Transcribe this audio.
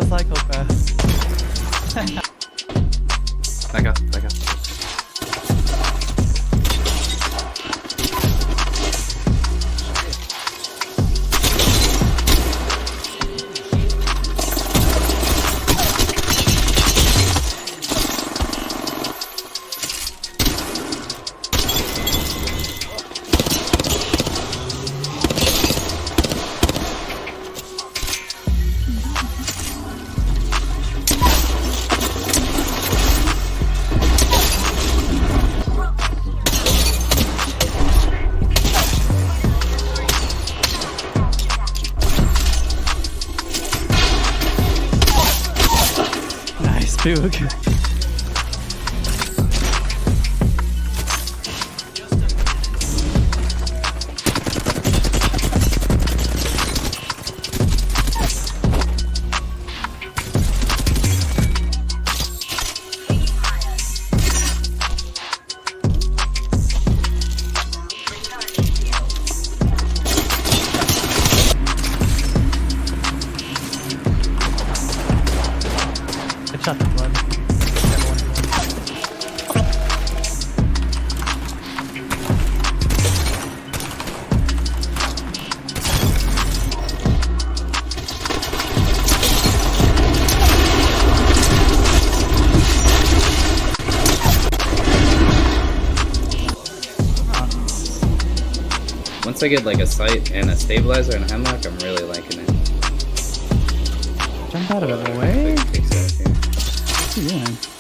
a psychopath. Back up, back up. Spook. Shot the blood. Once I get like a sight and a stabilizer and a hemlock, I'm really liking it. Jump out of the way? Takes it out here. What are you doing?